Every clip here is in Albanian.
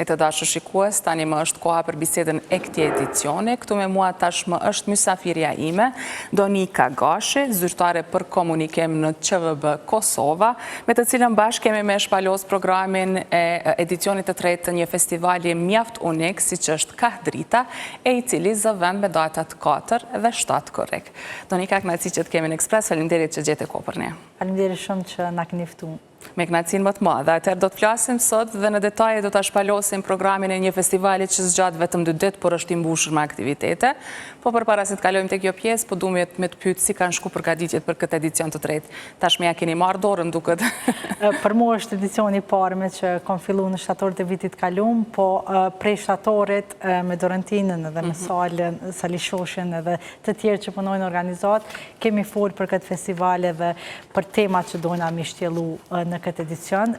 E të dashur shikues, tani më është koha për bisedën e këtij edicioni. Këtu me mua tashmë është mysafirja ime, Donika Gashi, zyrtare për komunikim në QVB Kosova, me të cilën bashkë kemi me shpalos programin e edicionit të tretë të një festivali mjaft unik, siç është Kahdrita, e i cili zë vend me datat 4 dhe 7 korrekt. Donika, kënaqësi që të kemi në Ekspres, faleminderit që gjete kohë për ne. Faleminderit shumë që na keni ftuar. Me kënaqësinë më të madhe. Atëherë do të flasim sot dhe në detaje do ta shpalosim programin e një festivali që zgjat vetëm 2 ditë, por është i mbushur me aktivitete. Po përpara se të kalojmë tek kjo pjesë, po duam me të pyet si kanë shku përgatitjet për këtë edicion të tretë. Tashmë ja keni marrë dorën duket. Për mua është edicioni i parë me që kam filluar në shtatorët e vitit kalum, po prej shtatorit me Dorentinën dhe me Sali Shoshin edhe të tjerë që punojnë organizat, kemi folur për këtë festival dhe për temat që dojna mi shtjellu në këtë edicion,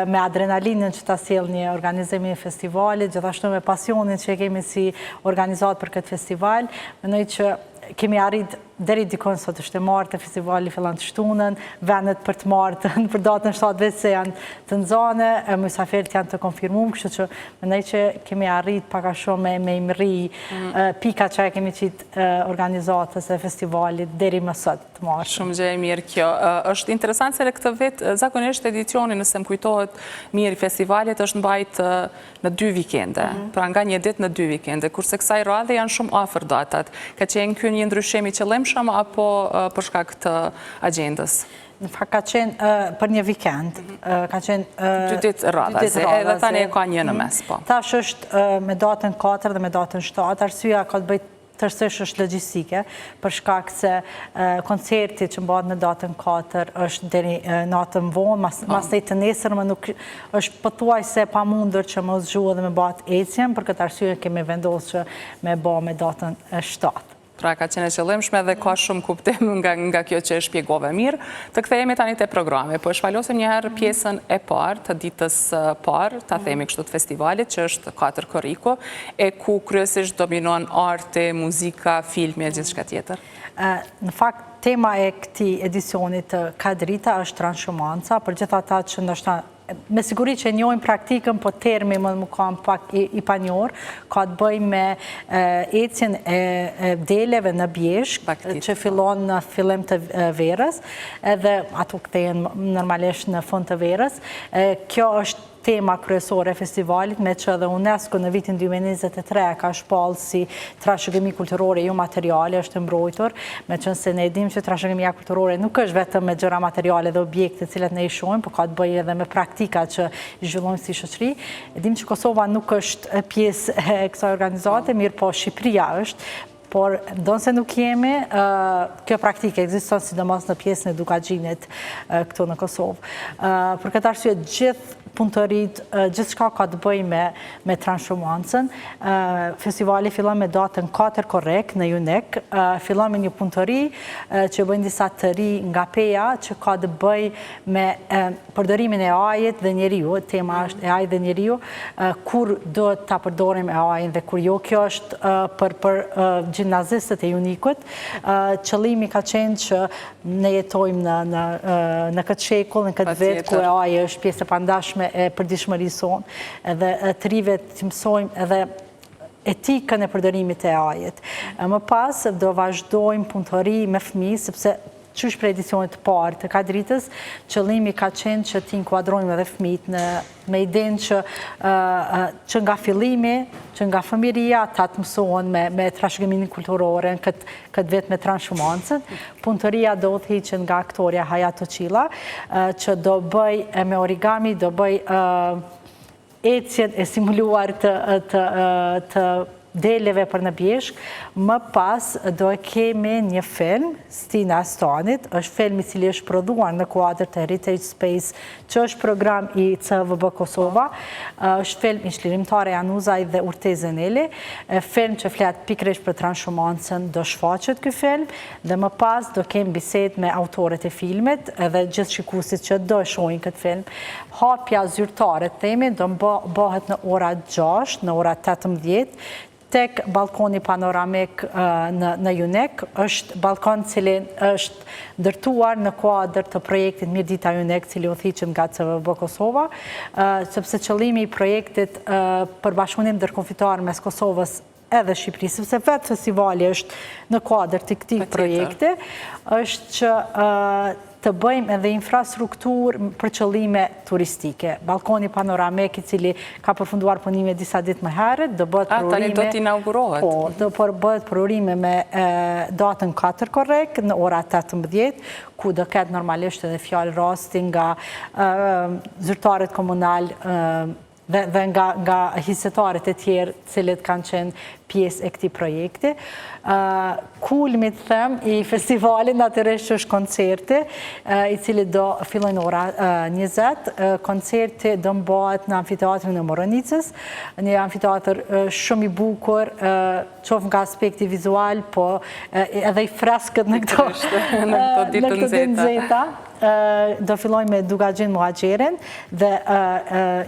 me adrenalinën që ta sjell një organizimi i festivalit, gjithashtu me pasionin që kemi si organizat për këtë festival, mendoj që kemi arrit deri dikon sot është e martë, festivali fillan të shtunën, vendet për të martën, për datën 7 vetë se janë të nxane, mysafirët janë të konfirmuar, kështu që mendoj që kemi arrit pak a shumë me imri pika që kemi qitë organizatës e festivalit deri më sot të martën. Shumë gjë e mirë kjo. Është interesant se këtë vit, zakonisht edicioni, nëse më kujtohet mirë, festivalit është mbajt në 2 vikende, pra nga një ditë në 2 vikende, kurse kësaj radhe janë shumë afër datat. Ka qenë ky një ndryshim i qëllimshëm apo për shkak të agjendës? Në fakt ka qenë për një vikend, ka qenë 2 ditë radhazi, edhe tani e ka një në mes, po. Tash është me datën 4 dhe me datën 7, arsyeja ka të bëjë tërësisht është logjistike, për shkak se koncerti që mbahet në datën 4 është deri natën vonë, mas të nesërme nuk është pothuajse e pamundur që mos zgjuhet dhe me bëhet ecjen, për këtë arsye kemi vendosur që me bë me datën 7. Pra ka qenë e qëllimshme dhe ka shumë kuptim nga kjo që e shpjegove mirë. Të kthehemi tani te programi, po e shpalosim një herë pjesën e parë të ditës parë, ta themi kështu, të festivalit, që është 4 korriko, e ku kryesisht dominon arti, muzika, filmi e gjithçka tjetër. Në fakt, tema e këtij edicionit të Kahdrita është transhumanca, për gjithë ata që ndoshta me siguri që njojnë praktikën, po termi më kam pak i panjohur, ka të bëj me ecjen e deleve në Bjeshk, që fillon në fillim të verës, edhe ato kthehen normalisht në fund të verës. Kjo është tema kryesore e festivalit, me që edhe UNESCO në vitin 2023 ka shpallë si trashëgimi kulturore jo materiale është mbrojtur, me që se ne dim që trashëgimia kulturore nuk është vetëm me gjëra materiale dhe objekte cilat ne i shohim, por ka të bëjë edhe me praktika që i zhvillojmë si shoqëri. E dim që Kosova nuk është pjesë e kësaj organizate, mirë po Shqipëria është, por ndonë se nuk jemi, kjo praktike ekziston sidomos në pjesën e Dukagjinit këtu në Kosovë. Për këtë arsye gjithë punëtorit, gjithë shka ka të bëj me transhumancën. Festivali fillon me datën 4 korrekt në UNEK, fillon me një punëtori që bëjnë disa të ri nga peja, që ka të bëj me përdorimin e AI-t dhe njeriu, tema është AI dhe njeriu, kur do të përdorim AI-n dhe kur jo. Kjo është për gjimnazistët e unikut. Qëllimi ka qenë që ne jetojmë në këtë shekull, në këtë vit, ku AI është pjesë e pandashme e përditshmërisë sonë, edhe të rive të mësojmë edhe etikën e përdorimit e AI-t. Më pas do vazhdojmë punëtori me fëmijë, sepse qysh për edicionit të parë të Kahdritës, qëllimi ka qenë që të inkuadrojmë edhe fëmijët me idenë që nga fillimi, që nga fëmiria, ta të mësohen me trashëgiminë kulturore në këtë vit me transhumancën. Punëtoria do të hiqen nga aktoria Hayat Toçilla, që do bëj me origami, do bëj ecjen e simuluar të deleve për në Bjeshk. Më pas do e kemi një film, Stina Stanit, është film i cili është prodhuar në kuadër të Heritage Space, që është program i QVB Kosova, është film i shlirimtare Januzaj dhe Urtezën Eli, film që flet pikërisht për transhumancën, do shfaqet ky film, dhe më pas do kemi bisedë me autorët e filmit edhe gjithë shikuesit që do e shohin këtë film. Hapja zyrtare themi do bëhet në ora 6, në ora 18, tek balkoni panoramik në Junek, është balkon cilin është ndërtuar në kuadër të projektit Mirdita Junek, cili u thiqëm nga CVB Kosova, sepse qëllimi i projektit për bashkëpunim ndërkufitar mes Kosovës edhe Shqipërisë, sepse vetë festivali është në kuadër të këtij projekti, është që të bëjmë edhe infrastruktur për qëllime turistike. Balkoni panoramik, i cili ka përfunduar punime disa ditë më herët, do bëhet përurime... tani do t'inaugurohet. Po, do bëhet përurime me datën 4 korrekt, në ora 18, ku do ketë normalisht edhe fjalë rasti nga zyrtarët komunal dhe nga hisetarët e tjerë cilët kanë qenë pjesë e këtij projekti. Kulmi të them i festivalit natyrisht është koncerti, i cili do fillojnë ora 20. Koncerti do mbahet në amfiteatrin e Moronicës, një amfiteatr shumë i bukur, qoftë nga aspekti vizual, po edhe i freskët në këto ditë nxehta. Do fillojmë me Dugaxhin Muhaxherin dhe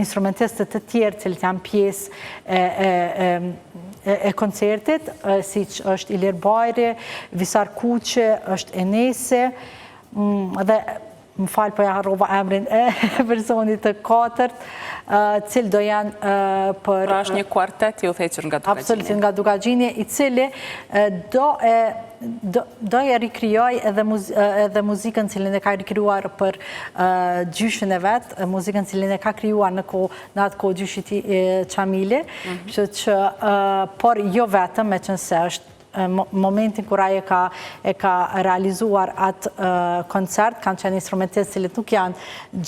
instrumentistët të tjerë cilët janë pjesë e koncertit, si që është Ilir Bajri, Visar Kuqe, është Enese, dhe më falë po ja harrova emrin e personit të katërt, cilë do janë për... Pra është një kuartet ju theqër nga Dugaxhini. Absolutisht nga Dugaxhini, i cili do e rikryoj edhe muzikën cilin e ka rikryuar për gjyshin e vetë, muzikën cilin e ka kryuar në atë kohë gjyshit Qamili, por jo vetëm, me qënëse është momentin kura e ka realizuar atë koncert, kanë qenë instrumentistë cilët nuk janë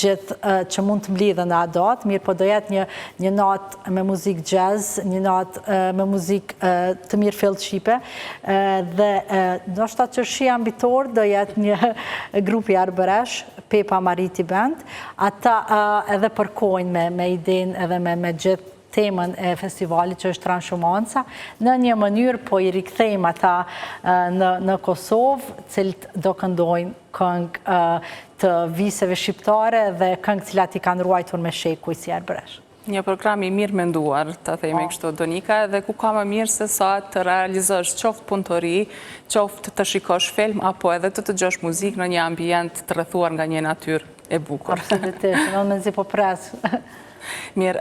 gjithë që mund të mblidhen në atë datë, mirë po do jetë një natë me muzikë jazz, një natë me muzikë të mirë fillë shqipe, dhe ndoshta që shi ambitor do jetë një grupi arbëresh, Pepa Mariti Band, ata edhe përkojnë me idenë edhe me gjithë temën e festivalit që është Transhumanca, në një mënyrë po i rikthejmë ata në Kosovë, cilët do këndojnë këngë të viseve shqiptare dhe këngë cilat i kanë ruajtur me shekuj si arbëresh. Një program i mirë menduar, të themi kështu, Donika, dhe ku ka më mirë se sa të realizosh qoftë punëtori, qoftë të shikosh film, apo edhe të dëgjosh muzikë në një ambient të rrethuar nga një natyrë e bukur. Absolutisht, në menzi po pres. Mirë,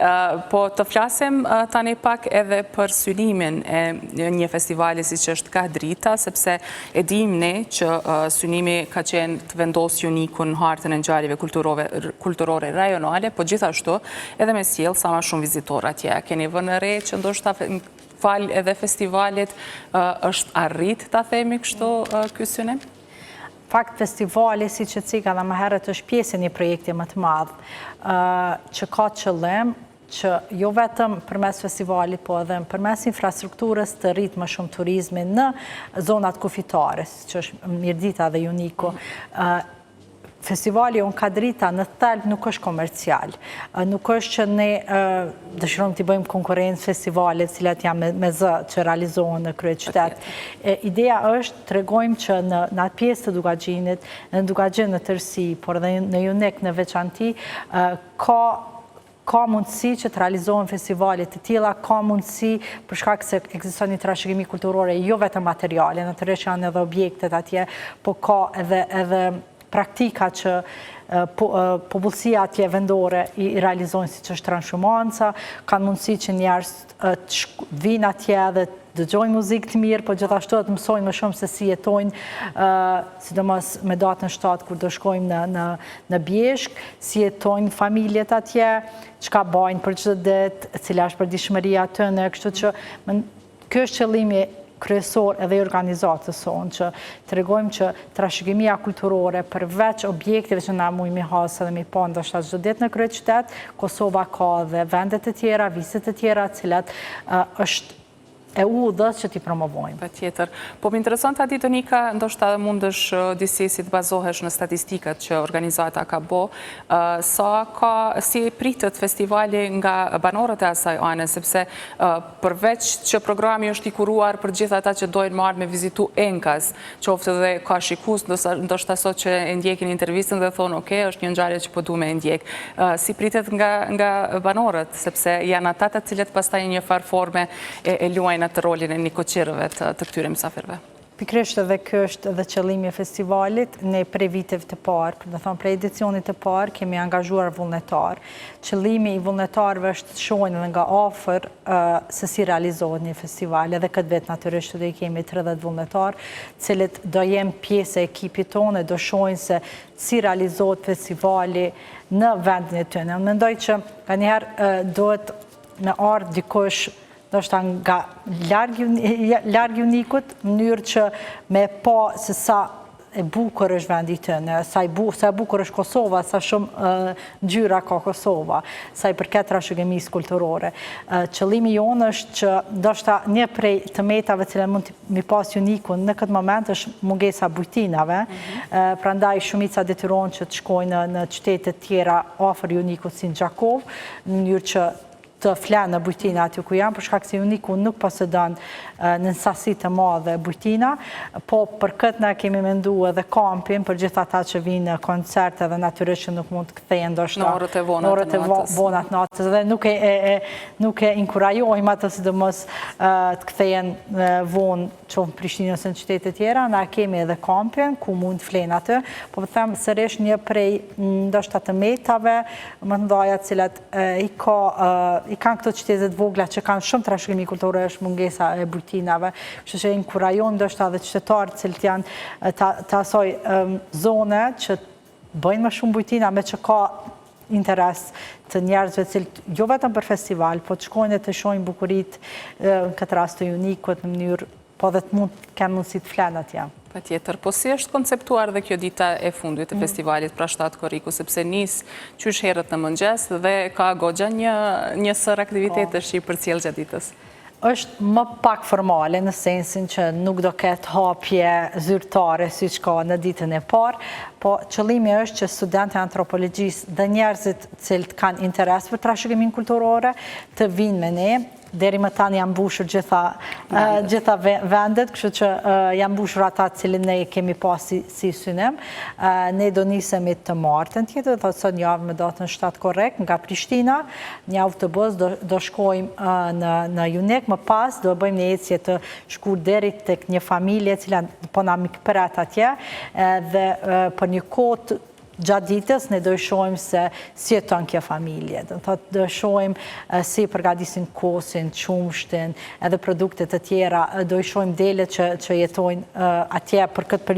po të flasim tani pak edhe për synimin e një festivali si që është Kadrita, sepse e dim ne që synimi ka qenë të vendosë unikun në hartën e ngjarjeve kulturore rajonale, po gjithashtu edhe me sjellë sa më shumë vizitorë atje. Keni vënë re që ndoshta fal edhe festivalit është arrit, ta themi kështu, ky synim? Fakt, festivali, si që cika dhe më herët, është pjesë e një projekti më të madhë, që ka qëllim që jo vetëm përmes festivalit, po edhe përmes infrastrukturës të rritë më shumë turizmi në zonat kufitares, që është Mirdita dhe Juniko. Festivali unë Kadrita në thelb nuk është komercial. Nuk është që ne dëshirojmë të bëjmë konkurencë festivalet cilat janë me zë që realizohen në krye qytet. Ideja është të regojmë që në atë pjesë të Dugaxhinit, në Dugaxhin në tërsi, por dhe në Junek në veçanti, ka mundësi që të realizohen festivalet të tilla, ka mundësi për shkak se ekziston një trashëgimi kulturore, jo vetëm materiale, natyrisht janë edhe objektet atje, po ka edhe praktika që popullsia atje vendore i realizojnë si që është Transhumanca, kanë mundësi që njerëz të vinë atje dhe dëgjojnë muzikë të mirë, po gjithashtu të mësojnë më shumë se si jetojnë, sidomos me datën 7 kur do shkojmë në Bjeshk, si jetojnë familjet atje, çka bajnë për çdo ditë, cila është përditshmëria tyre, kështu që ky është qëllimi kryesor edhe i organizatës sonë, që të regojmë që trashëgimia kulturore përveç objektive që na mujmë hasë dhe mi pa ndoshta çdo ditë në kryeqytet, Kosova ka dhe vendet e tjera, viset e tjera, cilat është e udhës që t'i promovojmë. Pa tjetër. Po më interesant ati, Donika, ndoshta mundësh disi si të bazohesh në statistikat që organizata ka bo, si pritët festivali nga banorët e asaj anë, sepse përveç që programi është i kuruar për gjitha ata që dojnë marrë me vizitu enkas, qoftë dhe ka shikus, ndoshta sot që e ndjekin intervistën dhe thonë, oke, është një ngjarje që po du me ndjek. Si pritët nga banorët, sepse janë ata të cilët pastaj një farë forme e luajnë luajnë atë rolin e një koqirëve të këtyre mysafirëve? Pikrisht edhe kjo është edhe qëllimi i festivalit. Ne prej viteve të parë, do thonë prej edicionit të parë, kemi angazhuar vullnetar. Qëllimi i vullnetarëve është të shohin edhe nga afër se si realizohet një festival. Edhe këtë vetë natyrisht do i kemi 30 vullnetar, cilët do jenë pjesë e ekipit tonë, do shohin se si realizohet festivali në vendin e tyre. Unë mendoj që nganjëherë duhet me ardhur dikush ndoshta nga larg unikut, në mënyrë që me pa se sa e bukur është vendi tënë, sa e bukur është Kosova, sa shumë ngjyra ka Kosova, sa i përket trashëgimisë kulturore. Qëllimi jonë është që ndoshta një prej tëmetave që mund të mi pas unikun në këtë moment është mungesa bujtinave, prandaj shumica detyrohen që të shkojnë në qytete tjera afër unikut si në Gjakov, në mënyrë që të flenë në bujtina aty ku janë, për shkak se uniku nuk posedon në sasi të madhe bujtina, po për këtë ne kemi menduar edhe kampin për gjithë ata që vinë në koncerte dhe natyrisht që nuk mund të kthehen ndoshta në orët e vonat të natës dhe nuk e inkurajojmë ato sidomos të kthehen vonë qoftë në Prishtinë ose në qytete tjera. Ne kemi edhe kampin ku mund të flenë atë, po them sërish një prej ndoshta të metave më të mëdha të cilat i kanë këto qytete të vogla që kanë shumë trashëgimi kulturore, është mungesa e bujtinave, kështu që inkurajojmë ndoshta edhe qytetarët cilët janë të asoj zone që bëjnë më shumë bujtina, me që ka interes të njerëzve cilët jo vetëm për festival, po të shkojnë e të shohin bukurit në këtë rast të unikut në mënyrë, po dhe të kenë mundësi të flenë atje. Patjetër, po si është konceptuar dhe kjo dita e fundit të festivalit pra 7 Korriku, sepse nis qysh herët në mëngjes dhe ka goxha një sër aktivitetesh që i përcjell gjatë ditës? Është më pak formale në sensin që nuk do ketë hapje zyrtare si që ka në ditën e parë, po qëllimi është që studentët e antropologjisë dhe njerëzit cilët kanë interes për trashëgimin kulturore të vinë me ne. Deri më tani janë mbushur gjitha vendet, kështu që janë mbushur ata cilin ne kemi pas si synim. Ne do nisemi të martën tjetër, dhe sot javë me datën 7 korrekt nga Prishtina, një autobus do shkojmë në Junek, më pas do bëjmë një ecje të shkur deri tek një familje cila po na mikpret atje, dhe për një kohë gjatë ditës ne do i shohim se si jeton kjo familje. Do shohim si përgatisin kosin, qumshtin, edhe produktet të tjera, do i shohim delet që jetojnë atje për këtë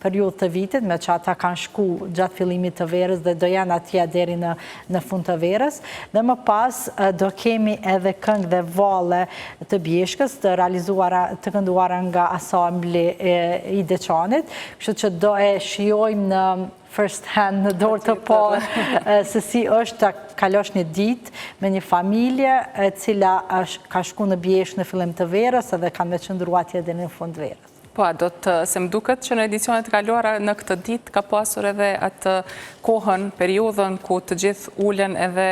periudhë të vitit, me që ata kanë shku gjatë fillimit të verës dhe do janë atje deri në fund të verës. Dhe më pas do kemi edhe këngë dhe valle të Bjeshkës të kënduara nga asambli i Deçanit, kështu që do e shijojmë në first hand, në dorë të parë, se si është të kalosh një ditë me një familje cila ka shku në Bjeshkë në fillim të verës edhe kanë me qëndru atje dhe në fund verës. Po, do të se më duket që në edicionet kaluara në këtë ditë ka pasur edhe atë kohën, periudhën ku të gjithë ullen edhe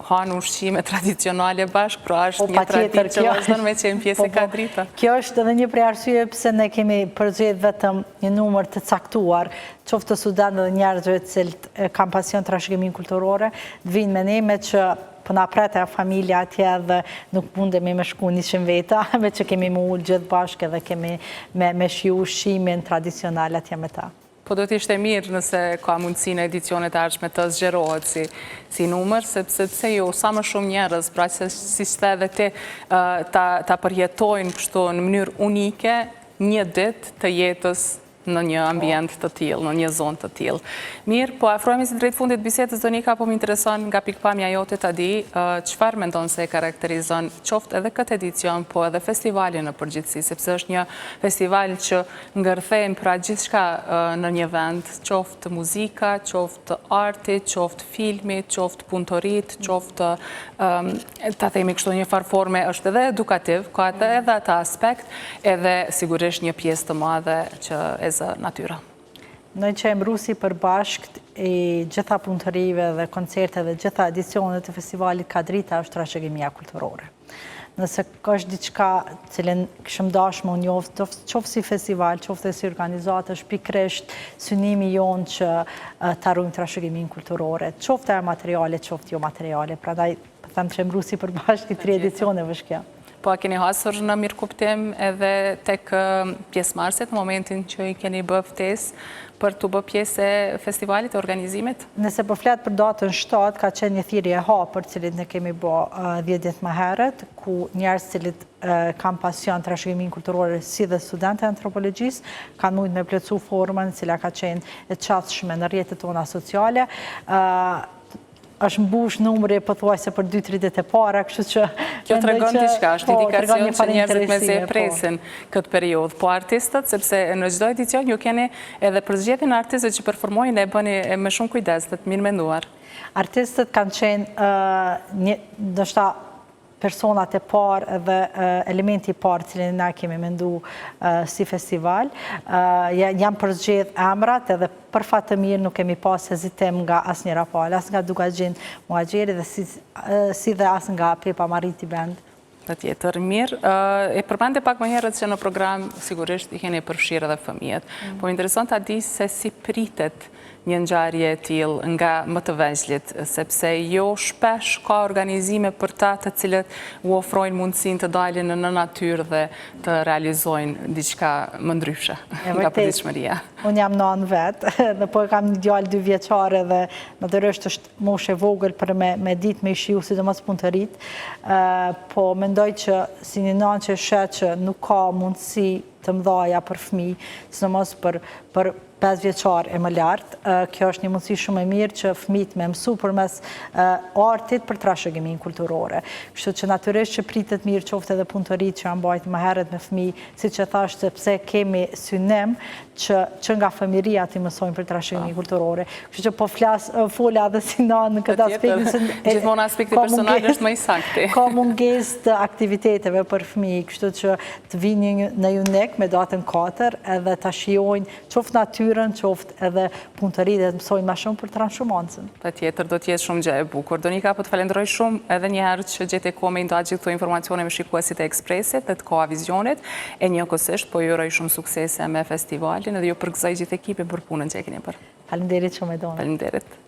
hanë ushqime tradicionale bashkë, pra është një traditë që vazhdon me qenë pjesë e Kadrita. Kjo është edhe një prej arsye pse ne kemi përgjedhur vetëm një numër të caktuar, qoftë të studentë dhe njerëzve të cilët kanë pasion trashëgimin kulturore, të vinë me ne me që po na pret e familja atje dhe nuk mundemi me shku 100 veta, me që kemi më ullë gjithë bashkë dhe kemi me shiu ushqimin tradicional atje me ta. Po do t'ishte mirë nëse ka mundësi në edicionet e ardhshme të zgjerohet si numër, sepse jo, sa më shumë njerëz, pra se si shte dhe ti ta përjetojnë kështu në mënyrë unike një ditë të jetës në një ambient të tillë, në një zonë të tillë. Mirë, po afrohemi si drejt fundit bisedës, Donika, po më intereson nga pikpamja jote ta di, çfarë mendon se e karakterizon qoftë edhe këtë edicion, po edhe festivalin në përgjithësi, sepse është një festival që ngërthejnë pra gjithçka në një vend, qoftë muzika, qoftë arti, qoftë filmi, qoftë punëtorit, qoftë ta themi kështu një farë forme është edhe edukativ, ka edhe ata aspekt, edhe sigurisht një pjesë të madhe që natyra. Noi që mbrusi përbashkët i gjitha punëtorive dhe koncerte dhe gjitha edicionet të festivalit Kadrita është trashëgimia kulturore. Nëse është diçka cilën këshëm dashmë unë njoftë, qoftë si festival, qoftë si organizatë, është pikrisht synimi jonë që të arrujmë trashëgimin kulturore, qoftë e materiale, qoftë jo materiale. Prandaj, them që mbrusi përbashkët i 3 edicioneve është kjo. Po a keni hasur në mirë kuptim edhe tek pjesëmarrësit në momentin që i keni bë ftesë për të bë pjesë e festivalit e organizimit? Nëse po flet për datën 7, ka qenë një thirrje e hapur, cilit ne kemi bë 10 ditë më herët, ku njerëz cilit kanë pasion trashëgiminë kulturore si dhe studentë e antropologjisë kanë mujtë me plotësu formën, cila ka qenë e çastshme në rrjetet tona sociale. Është mbush numri pothuajse për 2-3 ditë e para, kështu që kjo tregon diçka, është indikacion që njerëzit me se presin këtë periudhë. Po artistët, sepse në çdo edicion ju keni edhe përzgjedhjen e artistëve që performojnë e bëni me shumë kujdes, të mirë menduar. Artistët kanë qenë ndoshta personat e parë dhe elementi i parë cilin na kemi mendu si festival. Jam përzgjedh emrat edhe për fat të mirë nuk kemi pas hezitim nga asnjëra palë, as nga Dugaxhin Muhaxheri dhe si dhe as nga Pepa Mariti Band. Patjetër, mirë. E përmende pak më herët që në program sigurisht i keni përfshirë edhe fëmijët. Po intereson ta di se si pritet një ngjarje e tillë nga më të vegjëlit, sepse jo shpesh ka organizime për ta të cilët u ofrojnë mundësinë të dalin në natyrë dhe të realizojnë diçka më ndryshe nga përditshmëria. Unë jam nënë vetë, dhe po kam një djalë 2 vjeçare dhe natyrisht është moshë e vogël për me ditë me shiu, sidomos punëtorit, po mendoj që si një nënë që shet që nuk ka mundësi të mëdhaja për fëmijë, sidomos për 5 vjeçar e më lartë. Kjo është një mundësi shumë e mirë që fëmijët me mësu përmes artit për trashëgiminë kulturore. Kështu që natyrisht që pritet mirë qoftë edhe punëtorit që janë bajtë më herët me fëmijë, siç e thash, sepse kemi synim që nga fëmijëria ti mësojnë për trashëgiminë kulturore. Kështu që po fola edhe si në këtë aspekt. Gjithmonë aspekti personal është më i saktë. Ka mungesë të aktiviteteve për fëmijë, kështu që të vini në Junek me datën 4 edhe ta shijojnë qoftë natyrën, qoftë edhe punëtoritë dhe të mësojnë më shumë për transhumancën. Patjetër, do të jetë shumë gjë e bukur. Donika, po të falenderoj shumë edhe një herë që gjete kohë me nda gjithë këto informacione me shikuesit e Ekspresit dhe të Koha Vizionit. E njëkohësisht po ju uroj shumë suksese me festivalin edhe ju përgëzoj gjithë ekipin për punën që e keni bërë. Faleminderit shumë e dona. Faleminderit.